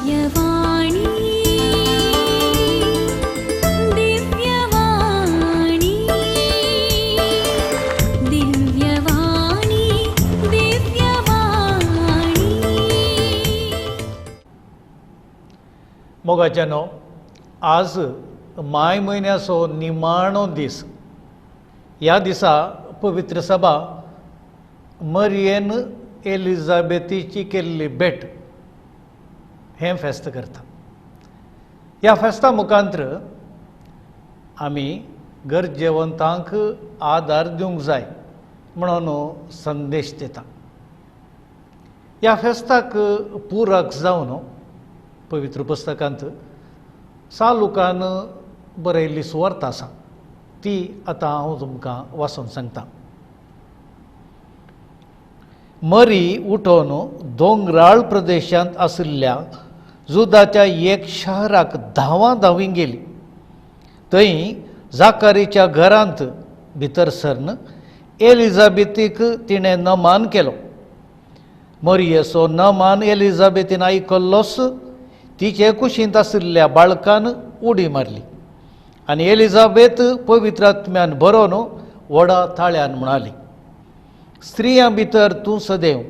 दिव्यवाणी दिव्यवाणी दिव्यवाणी दिव्यवाणी मोगाच्यानो आज माय म्हयन्याचो निमाणो दीस. ह्या दिसा पवित्र सभा मरियेन एलिझाबेथीची केल्ली भेट हें फेस्त करता. ह्या फेस्ता मुखांतर आमी गरजेवंतांक आदार दिवंक जाय म्हणून संदेश दिता. ह्या फेस्ताक पुरक जावन पवित्र पुस्तकांत लुकान बरयल्ली सुवार्ता आसा ती आतां हांव तुमकां वाचून सांगतां. मरी उठोवन दोंगराळ प्रदेशांत आशिल्ल्या जुदाच्या एक शहराक धांवाधांवी गेली. थंय जाकारीच्या घरांत भितर सरन एलिझाबेथीक तिणें नमान केलो. मरियेचो नमान एलिझाबेथीन आयकल्लोच तिचे कुशींत आशिल्ल्या बाळकान उडी मारली आनी एलिझाबेथ पवित्र आत्म्यान भरोवन व्हडा ताळ्यान म्हणाली, स्त्रियां भितर तूं सदैव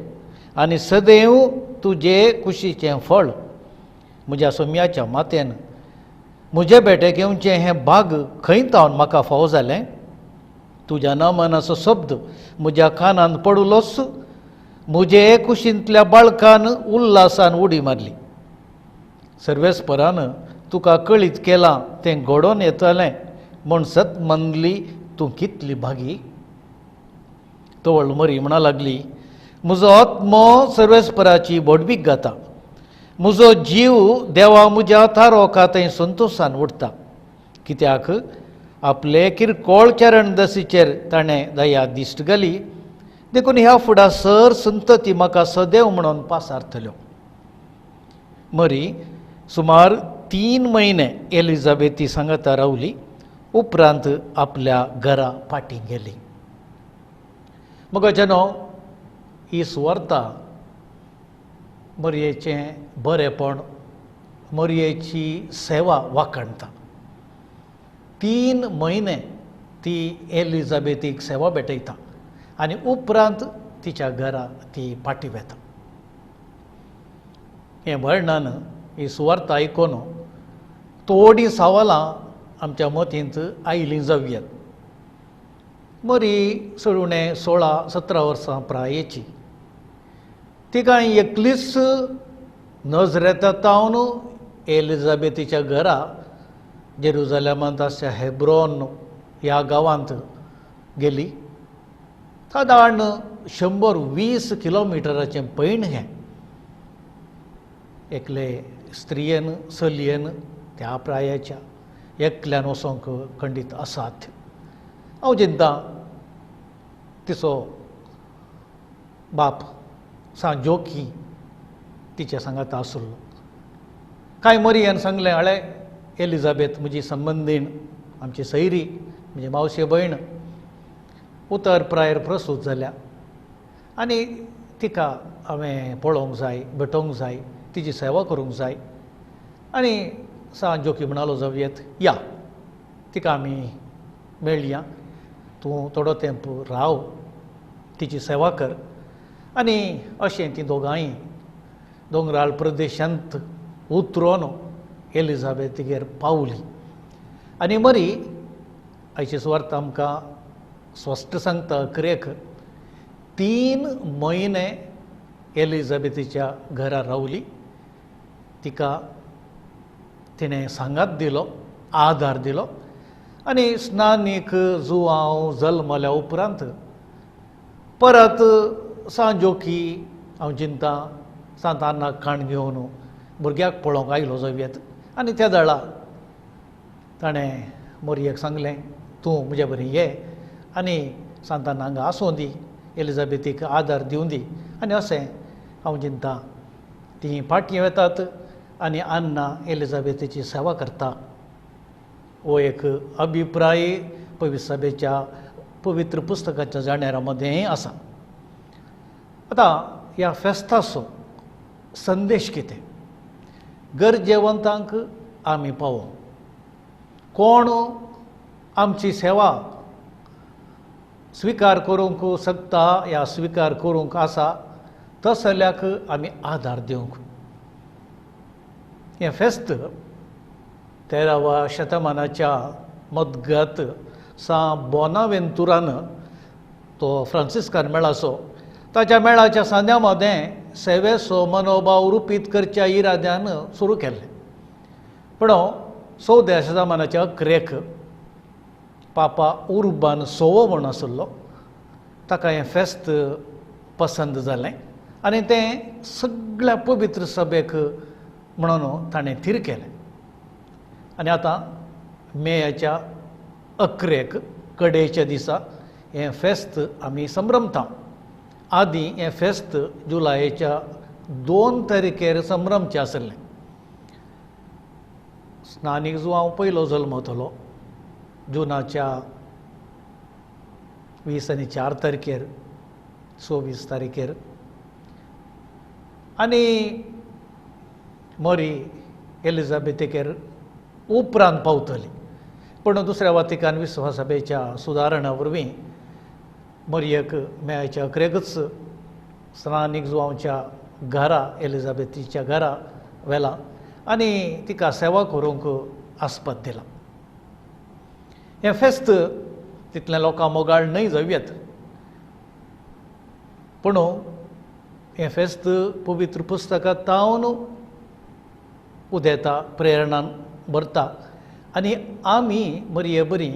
आनी सदैव तुजे कुशीचें फळ. म्हज्या सोम्याच्या मातेन म्हजे भेटेक येवचें हें भाग खंय तावन म्हाका फावो जालें. तुज्या नमानाचो शब्द म्हज्या कानांत पडलोच म्हजे कुशींतल्या बाळकान उल्हासान उडी मारली. सर्वेस्परान तुका कळीत केलां तें घडोवन येतलें म्हूण सत मनली तूं कितली भागी. तवळ मरी म्हणा लागली, म्हजो आत्मो सर्वेस्पराची बोडबीक घाता. म्हजो जीव देवा म्हज्या थारोका थंय संतोशान उठता. कित्याक आपले किरकोळ चरणदसीचेर ताणें दया दिश्ट घाली. देखून ह्या फुडा सर संतती म्हाका सदैव म्हणून पासारतल्यो. मरी सुमार 3 म्हयने एलिझाबेथी सांगाता रावली. उपरांत आपल्या घरा फाटीं गेली. मोगाच्यानो ही सुवार्ता मरयेचें बरेपण, मरयेची सेवा वाखणटा. 3 म्हयने ती एलिझाबेथीक सेवा भेटयता आनी उपरांत तिच्या घरा ती फाटीं वेता. हें वर्णन ही सुवार्ता आयकून थोडीं सवालां आमच्या मतींत आयलीं जावयात. मरी सडुणें 16-17 वर्सां प्रायेची. तिका एकलीच नजरेतावन एलिझाबेथीच्या घरा जेरुजालेमांत आसच्या हेब्रोन ह्या गांवांत गेली. सादारण 120 किलोमिटराचें पैण हें. एकले स्त्रियेन चलयेन त्या प्रायाच्या एकल्यान वचोंक खंडीत असाध्य. हांव चिंतां तिचो बाप सांजोकी तिच्या सांगाता आसलो. कांय मरियेन सांगलें, हळे एलिझाबेथ म्हजी संबंदीण, आमची सैरी, म्हणजे मावशे भयण उतर प्रायर प्रसूत जाल्या आनी तिका हांवें पळोवंक जाय, भेटोवंक जाय, तिची सेवा करूंक जाय. आनी सांजोकी म्हणालो, जावयेत या, तिका आमी मेळया, तूं थोडो तेंप राव, तिची सेवा कर. आनी अशें ती दोगांय दोंगराळ प्रदेशांत उतरोवन एलिझाबेथीगेर पावली. आनी मरी आयची सुवार्ता आमकां स्पश्ट सांगता, खरेख 3 म्हयने एलिझाबेथीच्या घरा रावली. तिका तिणें सांगात दिलो, आदार दिलो आनी स्नानीक जुवांव जल्मल्या उपरांत परत सांजोकी हांव चिंतां सांतानाक खाण घेवन भुरग्याक पळोवंक आयलो जावयेत. आनी त्या दाळा ताणें मरयेक सांगलें, तूं म्हजे बरें ये आनी सांतानाक आसूं दी, एलिझाबेथीक आदार दिवं दी. आनी अशें हांव चिंतां तीं फाटीं वेतात आनी अन्ना एलिझाबेथीची सेवा करता. हो एक अभिप्राय पवित्र सभेच्या पवित्र पुस्तकाच्या जाण्यारा मध्येय आसा. आतां ह्या फेस्ताचो संदेश कितें? गरजेवंतांक आमी पावो. कोण आमची सेवा स्विकार करूंक शकता या स्विकार करूंक आसा तसल्याक आमी आदार दिवंक. हें फेस्त 13व्या शतमानाच्या मजगत सान बोनावेंतुरान तो फ्रांसिस्कान मेळाचो ताच्या मेळाच्या सांद्या मदें सेवेचो मनोभाव रुपीत करच्या इराद्यान सुरू केल्लें. पूण 14व्या शतमानाच्या अखेरेक पापा उर्बान 6वो म्हूण आशिल्लो ताका हें फेस्त पसंद जालें आनी तें सगळ्या पवित्र सभेक म्हणून ताणें थीर केलें. आनी आतां मेच्या अखेरेक कडेच्या दिसा हें फेस्त आमी संभ्रमता. आदीं हें फेस्त जुलायेच्या 2 तारखेर संभ्रमचें आसलें. स्नानीक जुवांव पयलो जल्मतलो जुनाच्या 20 आनी 4 तारखेर 26 तारखेर आनी मरी एलिझाबेथेकेर उपरांत पावतली. पूण दुसऱ्या वातिकान विश्वाससभेच्या सुदारणा वरवीं मरयेक मेयाच्या अखेरेकच स्नानीक जुवांवच्या घरा एलिझाबेथीच्या घरा व्हेला आनी तिका सेवा करूंक आस्पत दिला. हें फेस्त तितलें लोकां मोगाळ न्हय जावयेत पूण हें फेस्त पवित्र पुस्तकांतावन उदेता, प्रेरणान भरता आनी आमी मरये बरी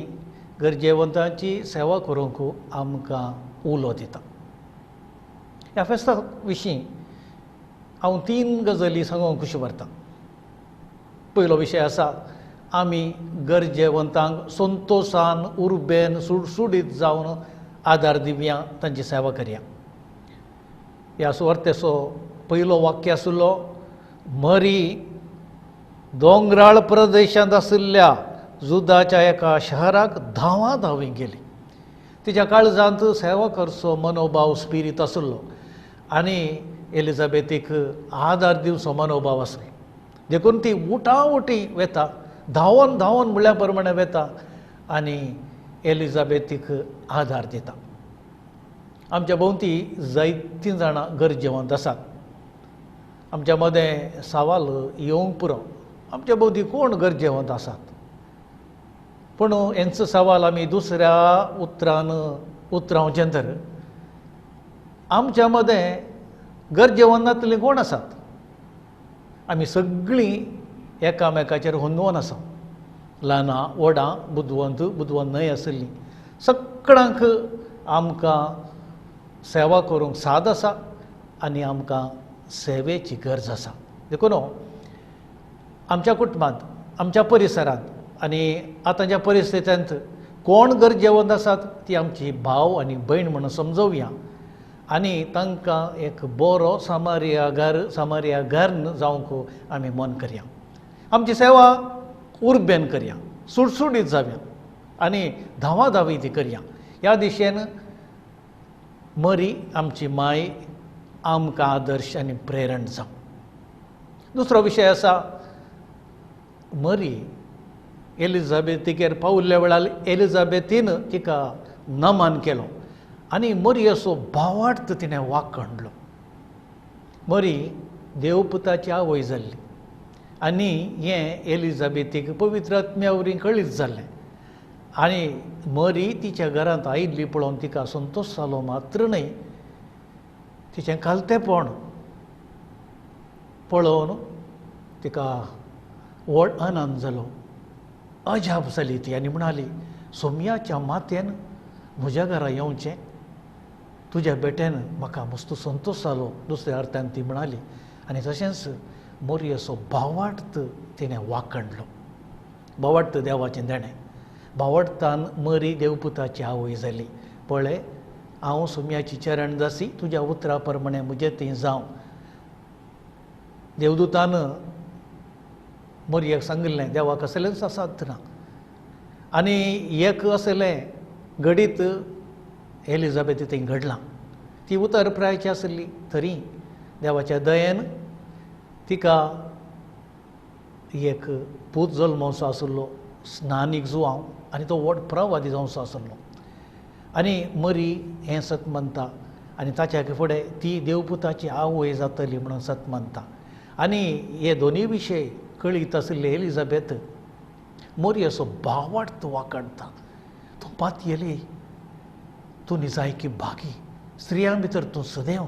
गरजेवंतांची सेवा करूंक आमकां उलो दिता. ह्या फेस्ता विशीं हांव 3 गजाली सांगूंक खुशी भरता. पयलो विशय आसा आमी गरजेवंतांक संतोशान उर्बेन सुडसुडीत जावन आदार दिवया, तांची सेवा करया. ह्या सुवार्थेचो पयलो वाक्य आशिल्लो मरी दोंगराळ प्रदेशांत आशिल्ल्या जुदाच्या एका शहराक धांवाधांवी गेली. तिच्या काळजांत सेवा करचो मनोभाव स्पिरीत आशिल्लो आनी एलिझाबेथीक आदार दिवचो मनोभाव आसलो देखून ती उठावटी वेता, धांवन धांवन म्हळ्या प्रमाणे वेता आनी एलिझाबेथीक आदार दिता. आमच्या भोंवती जायतीं जाणां गरजेवंत आसात. आमच्या मदें सवाल येवंक पुरो आमच्या भोंवती कोण गरजेवंत आसात. पूण हेंचो सवाल आमी दुसऱ्या उतरावचें तर आमच्या मदें गरजेवंतांतलीं कोण आसात. आमी सगळीं एकामेकाचेर हुंदोवन आसा. ल्हानां व्हडां, बुदवंत न्हय आशिल्लीं सगळ्यांक आमकां सेवा करूंक साद आसा आनी आमकां सेवेची गरज आसा. देखून आमच्या कुटुंबांत, आमच्या परिसरांत आनी आतांच्या परिस्थितींत कोण गरजेवंत आसात ती आमची भाव आनी भयण म्हणून समजोवया आनी तांकां एक बरो सामारियागार जावंक आमी मन करया. आमची सेवा उर्बेन करया, सुडसुडीत जावया आनी धांवाधांवी ती करया. ह्या दिशेन मरी आमची माय आमकां आदर्श आनी प्रेरण जावं. दुसरो विशय आसा मरी एलिझाबेथीकेर पावल्ल्या वेळार एलिझाबेथीन तिका नमन केलो आनी मरयेचो भावार्थ तिणें वाखणलो. मरी देवपुताची आवय जाल्ली आनी हें एलिझाबेथीक पवित्र आत्म्या वरवीं कळीत जाल्लें आनी मरी तिच्या घरांत आयिल्ली पळोवन तिका संतोश जालो. मात्र न्हय, तिचें कालतेपण पळोवन तिका व्हड आनंद जालो, अजाप जाली ती आनी म्हणाली सोमयाच्या मातेन म्हज्या घरा येवचें, तुज्या बेटेन म्हाका मस्त संतोश जालो. दुसऱ्या अर्थान ती म्हणाली आनी तशेंच मरयेचो भावार्थ तिणें वाखणलो. भावार्थ देवाचें देणें. भावार्थान मरी देवपुताची आवय जाली. पळय, हांव सोमयाची चरण दासी, तुज्या उतरा प्रमाणे म्हजें तें जावं. देवदूतान मरयेक सांगिल्लें देवाक कसलेंच असाध्य ना आनी एक असलें घडीत एलिझाबेथी थंय घडलां. ती उतर प्रायाची आशिल्ली तरी देवाच्या दयेन तिका एक पूत जल्मोसो आसलो स्नानीक जुवांव आनी तो व्हड प्रवादी जावंसो आसलो आनी मरी हें सत म्हणटा आनी ताच्या फुडें ती देवपुताची आवय जातली म्हणून सत म्हणटा आनी हे दोनी विशय कळीत आशिल्ले एलिझाबेथ मरी असो भावार्थ वाकडटा तूं पातयेली तूं निजायकी भागी स्त्रियां भितर तूं सदैव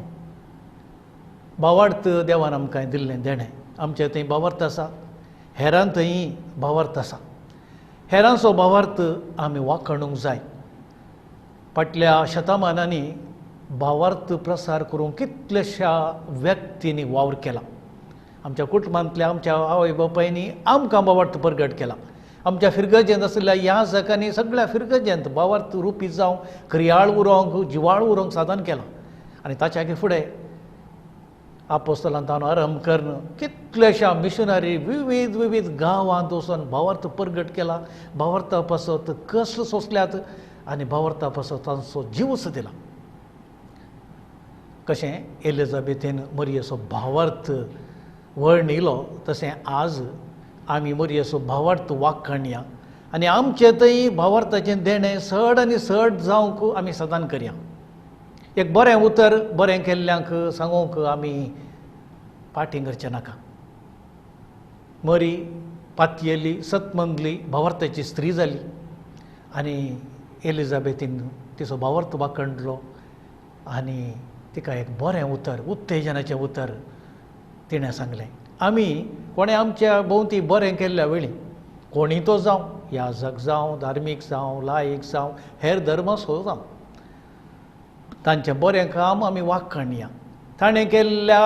भावार्थ देवान आमकां दिल्लें देणें आमचे थंय भावार्थ आसा हेरां थंय भावार्थ आसा हेरांचो भावार्थ आमी वाखणूंक जाय फाटल्या शतमानांनी भावार्थ प्रसार करूंक कितलेशा व्यक्तींनी वावर केला आमच्या कुटुंबांतल्या आमच्या आवय बापायनी आमकां भावार्थ प्रगट केला आमच्या फिरगजेंत आशिल्ल्या ह्या जगांनी सगळ्या फिरगजेंत भावार्थ रुपी जावं क्रियाळ उरोवंक जिवाळ उरोवंक साधन केलां आनी ताच्या फुडें आपोस्तलांत आरंभ करून कितलेशा मिशनरी विविध गांवांत वचून भावार्थ प्रगट केला भावार्था पासत कश्ट सोंसल्यात आनी भावार्था पासत तांचो जीवच दिला कशें एलिझाबेथीन मरियेचो भावार्थ वर्णिलो तशें आज आमी मरियेचो भावार्थ वाखणया आनी आमचे थंय भावार्थाचें देणें चड आनी चड जावंक आमी सदान करया एक बरें उतर बरें केल्ल्यांक सांगूंक आमी फाटीं करचें नाका मरी पातयेली सतमंदली भावार्थाची स्त्री जाली आनी एलिझाबेथीन तिचो भावार्थ वाखणलो आनी तिका एक बरें उतर उत्तेजनाचें उतर तिणें सांगलें आमी कोणें आमच्या भोंवती बरें केल्ल्या वेळी कोणीय तो जावं याजक जावं धार्मीक जावं लायक जावं हेर धर्मसो जावं तांचें बरें काम आमी वाखणया ताणें केल्ल्या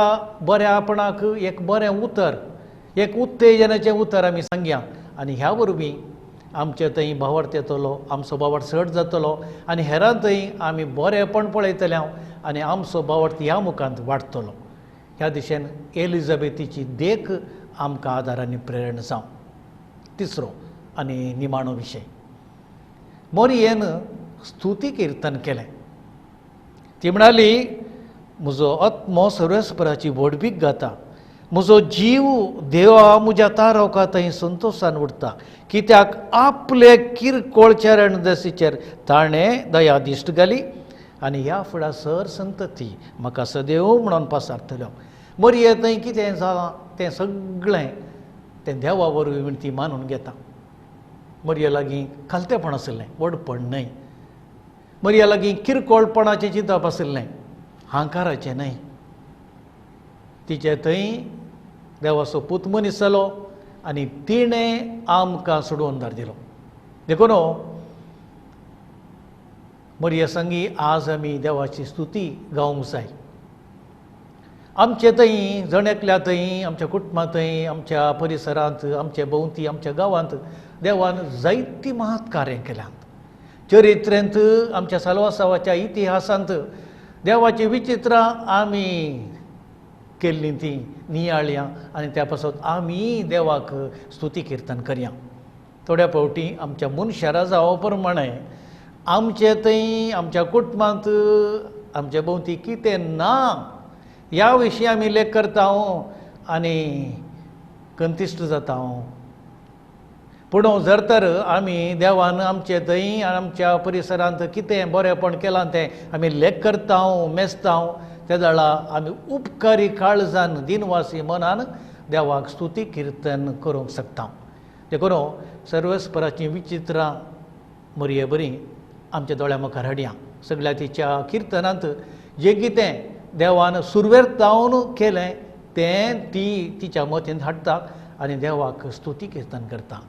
बऱ्यापणाक एक बरें उतर एक उत्तेजनाचें उतर आमी सांगया आनी ह्या वरवीं आमचे थंय भावार्थ येतलो आमचो भावार्थ चड जातलो आनी हेरां थंय आमी बरेंपण पळयतले आनी आमचो भावार्थ ह्या मुखांत वाडटलो ह्या दिशेन एलिझाबेथीची देख आमकां आदार आनी प्रेरणा जावं तिसरो आनी निमाणो विशय मरियेन स्तुती किर्तन केलें ती म्हणाली म्हजो आत्मो सर्वेस्पराची व्हडवीक गाता म्हजो जीव देवा म्हज्या तारका थंय संतोशान उरता कित्याक आपले किरकोळ चरण दसीचेर ताणें दया दिश्ट घाली आनी ह्या फुडा सर संतती म्हाका सदैव म्हणून पासारतल्यो मरिये थंय कितें जालां तें सगळें तें देवा वरवीं ती मानून घेता मरिये लागीं खालतेपण आशिल्लें व्हडपण न्हय मरिये लागीं किरकोळपणाचें चिंतप आशिल्लें हांकाराचें न्हय तिचे थंय देवाचो पूत मनीस जालो आनी तिणें आमकां सोडून धाडिलो देखून मरिये सांगी आज आमी देवाची स्तुती गावंक जाय आमचे थंय जण थंय आमच्या कुटुंबां थंय आमच्या परिसरांत आमचे भोंवती आमच्या गांवांत देवान जायतीं महत् कार्यां केल्यांत चरित्रेंत आमच्या साल्वासावाच्या इतिहासांत देवाची विचित्रां आमी केल्लीं ती नियाळ्या आनी त्या पासत आमी देवाक स्तुती किर्तन करया थोड्या फावटी आमच्या मनशारा जावं प्रमाणे आमचे थंय आमच्या कुटुंबांत आमचे भोंवती कितें ना ह्या विशीं आमी लेख करता आनी कंतिश्ट जाता पूण जर तर आमी देवान आमचे थंय आमच्या परिसरांत कितें बरेंपण केलां तें आमी लेख करता मेजता त्या वेळा आमी उपकारी काळजान दिनवासी मनान देवाक स्तुती किर्तन करूंक शकता देखून सर्वेस्पराची विचित्रां मरिये बरी आमच्या दोळ्या मुखार हाडया सगळ्या तिच्या किर्तनांत जें कितें देवान सुरवेर जावन केलें तें ती तिच्या मतींत हाडटा आनी देवाक स्तुती किर्तन करता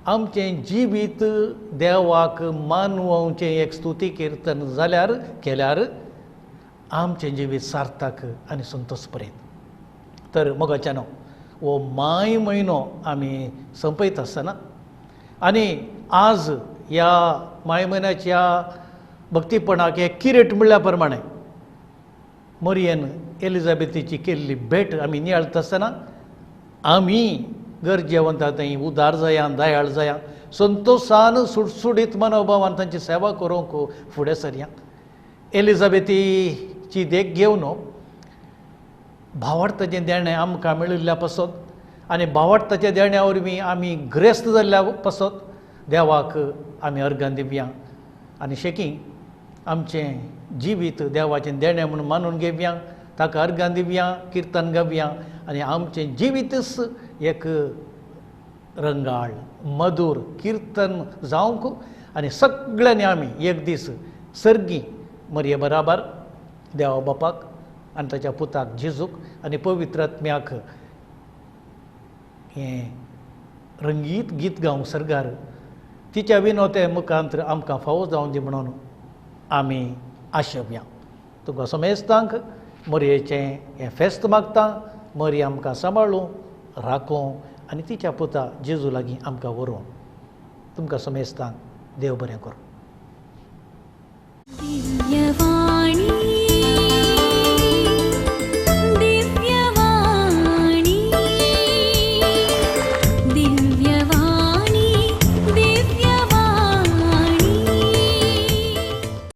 आमचें जिवीत देवाक मानवचें एक स्तुती किर्तन जाल्यार केल्यार आमचें जिवीत सार्थक आनी संतोशपर्यंत तर मोगाच्यानो हो माय म्हयनो आमी संपयत आसतना आनी आज ह्या माय म्हयन्याच्या भक्तीपणाक एक किरेट म्हणल्या प्रमाणे मरियेन एलिझाबेथीची केल्ली भेट आमी नियाळत आसतना आमी गरजेवंता थंय उदार जाया दयाळ जाया संतोशान सुटसुडीत मनोभावान तांची सेवा करूंक फुडें सरया एलिझाबेथीची देख घेवन भावार्थाचें देणें आमकां मेळिल्ल्या पासत आनी भावार्थाच्या देण्या वरवीं आमी ग्रेस्त जाल्ल्या पासत देवाक आमी अर्गां दिवया आनी शेकी आमचें जिवीत देवाचें देणें म्हणून मानून घेवया, ताका अर्गां दिवया, किर्तन गावया आनी आमचें जिवीतच एक रंगाळ मधूर किर्तन जावंक आनी सगळ्यांनी आमी एक दीस सर्गी मरये बराबर देवा बापाक आनी ताच्या पुताक जेजूक आनी पवित्र आत्म्याक हें रंगीत गीत गावंक सर्गार तिच्या विनोते मुखांत आमकां फावो जावं दी म्हणून आमी आशेवया. तुका समेस्तांक मरयेचें हें फेस्त मागता. मरी आमकां सांबाळूं राखूं आनी तिच्या पुता जेजू लागीं आमकां व्हरूं. तुमकां समेस्तांक देव बरें करूं. दिव्यवाणी